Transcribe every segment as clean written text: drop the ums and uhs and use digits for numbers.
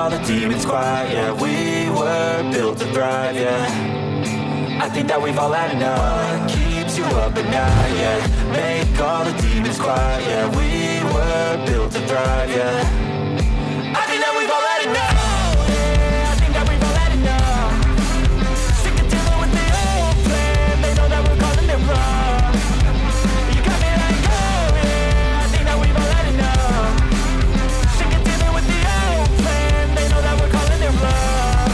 all the demons quiet. Yeah, we were built to thrive. Yeah, I think that we've all had enough. What keeps you up at night? Yeah, make all the demons quiet. Yeah, we were built to thrive. Yeah, I think that we've all had enough. Yeah, I think that we've all had enough. Sick of dealing with the old plan. They know that we're calling it wrong. You got me like, oh yeah, I think that we've all had enough. Sick of dealing with the old plan. They know that we're calling it wrong.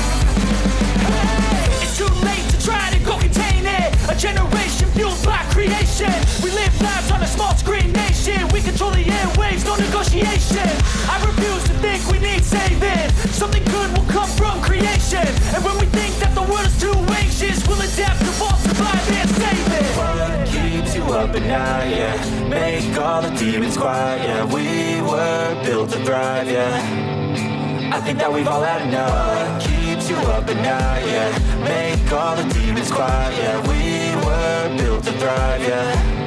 Hey, it's too late to try to go contain it. A generation fueled by creation. We live lives on a small screen nation. We control the airwaves, no negotiation. I refuse to think we need saving. Something good will come from creation. And when we think that the world is too anxious, we'll adapt, evolve, survive and save it. What keeps you up at night? Yeah, make all the demons quiet. Yeah, we were built to thrive. Yeah, I think that we've all had enough. What keeps you up at night? Yeah, make all the demons quiet. Yeah, we were built to thrive. Yeah.